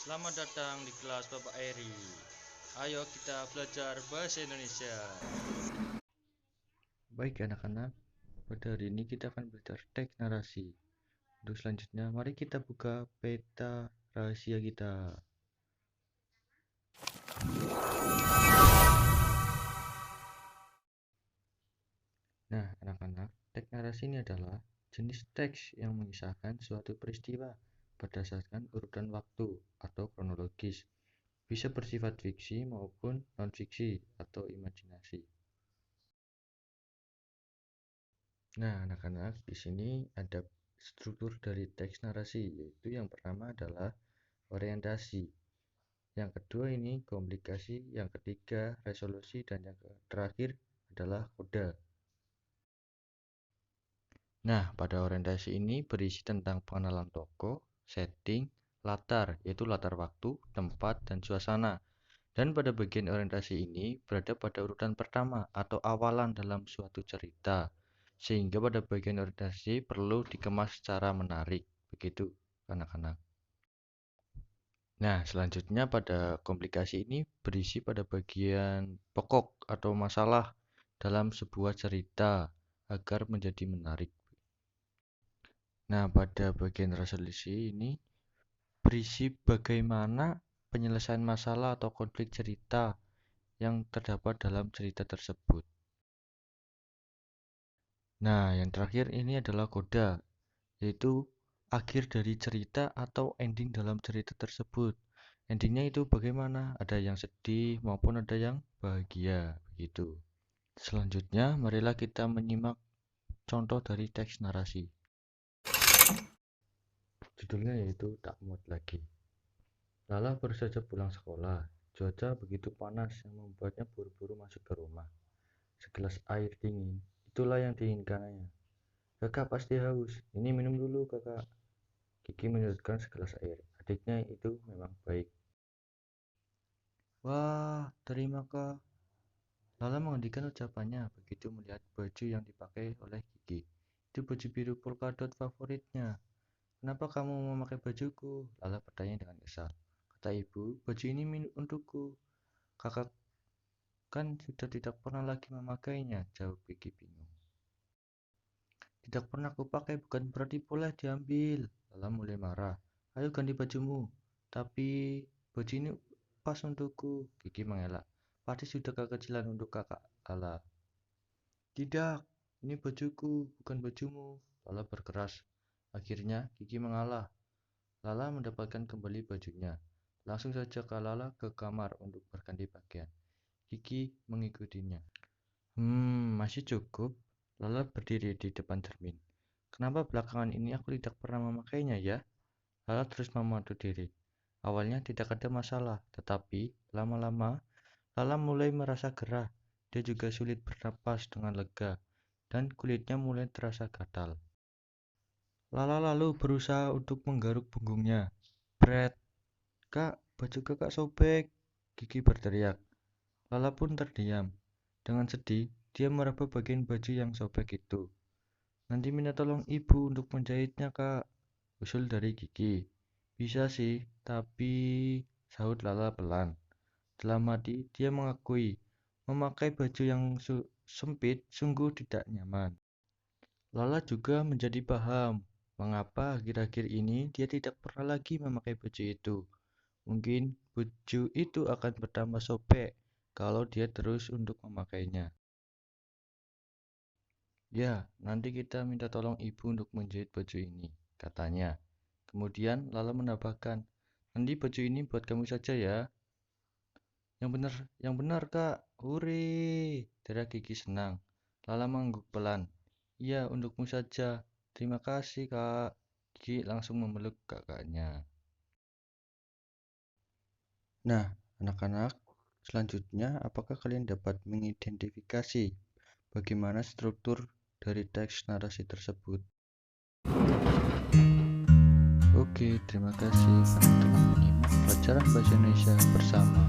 Selamat datang di kelas Bapak Eri. Ayo kita belajar bahasa Indonesia. Baik anak-anak, pada hari ini kita akan belajar teks narasi. Untuk selanjutnya, mari kita buka peta rahasia kita. Nah, anak-anak, teks narasi ini adalah jenis teks yang mengisahkan suatu peristiwa berdasarkan urutan waktu atau kronologis. Bisa bersifat fiksi maupun non-fiksi atau imajinasi. Nah, anak-anak, di sini ada struktur dari teks narasi, yaitu yang pertama adalah orientasi. Yang kedua ini komplikasi, yang ketiga resolusi, dan yang terakhir adalah koda. Nah, pada orientasi ini berisi tentang pengenalan tokoh, setting, latar, yaitu latar waktu, tempat, dan suasana. Dan pada bagian orientasi ini berada pada urutan pertama atau awalan dalam suatu cerita. Sehingga pada bagian orientasi perlu dikemas secara menarik. Begitu, anak-anak. Nah, selanjutnya pada komplikasi ini berisi pada bagian pokok atau masalah dalam sebuah cerita agar menjadi menarik. Nah, pada bagian resolusi ini berisi bagaimana penyelesaian masalah atau konflik cerita yang terdapat dalam cerita tersebut. Nah, yang terakhir ini adalah koda, yaitu akhir dari cerita atau ending dalam cerita tersebut. Endingnya itu bagaimana? Ada yang sedih maupun ada yang bahagia, begitu. Selanjutnya, marilah kita menyimak contoh dari teks narasi. Judulnya yaitu Tak Muat Lagi. Lala baru saja pulang sekolah. Cuaca begitu panas yang membuatnya buru-buru masuk ke rumah. Segelas air dingin, itulah yang diinginkannya. Kakak pasti haus. Ini minum dulu, kakak. Kiki menyodorkan segelas air. Adiknya itu memang baik. Wah, terima kak. Lala menghentikan ucapannya begitu melihat baju yang dipakai oleh Kiki. Itu baju biru polkadot favoritnya. Kenapa kamu memakai bajuku? Lala bertanya dengan kesal. Kata ibu, baju ini untukku. Kakak kan sudah tidak pernah lagi memakainya, jawab Kiki bingung. Tidak pernah kupakai bukan berarti boleh diambil. Lala mulai marah. Ayo ganti bajumu. Tapi baju ini pas untukku. Kiki mengelak. Pasti sudah kekecilan untuk kakak Lala. Tidak, ini bajuku, bukan bajumu. Lala berkeras. Akhirnya Kiki mengalah. Lala mendapatkan kembali bajunya. Langsung saja Kak Lala ke kamar untuk berganti pakaian. Kiki mengikutinya. Masih cukup. Lala berdiri di depan cermin. Kenapa belakangan ini aku tidak pernah memakainya ya? Lala terus memadu diri. Awalnya tidak ada masalah, tetapi lama-lama Lala mulai merasa gerah. Dia juga sulit bernapas dengan lega, dan kulitnya mulai terasa gatal. Lala lalu berusaha untuk menggaruk punggungnya. Bret, kak, baju kakak sobek. Kiki berteriak. Lala pun terdiam. Dengan sedih, dia meraba bagian baju yang sobek itu. Nanti minta tolong ibu untuk menjahitnya, kak. Usul dari Kiki. Bisa sih, tapi sahut Lala pelan. Dalam hati, dia mengakui memakai baju yang sempit sungguh tidak nyaman. Lala juga menjadi paham mengapa akhir-akhir ini dia tidak pernah lagi memakai baju itu. Mungkin baju itu akan bertambah sobek kalau dia terus untuk memakainya. Ya, nanti kita minta tolong ibu untuk menjahit baju ini, katanya. Kemudian Lala menambahkan, nanti baju ini buat kamu saja ya. Yang benar kak, hore, teriak Kiki senang. Lala mengangguk pelan. Iya, untukmu saja. Terima kasih kak. Kiki langsung memeluk kakaknya. Nah, anak-anak, selanjutnya apakah kalian dapat mengidentifikasi bagaimana struktur dari teks narasi tersebut? Oke, terima kasih karena telah menyimak pelajaran bahasa Indonesia bersama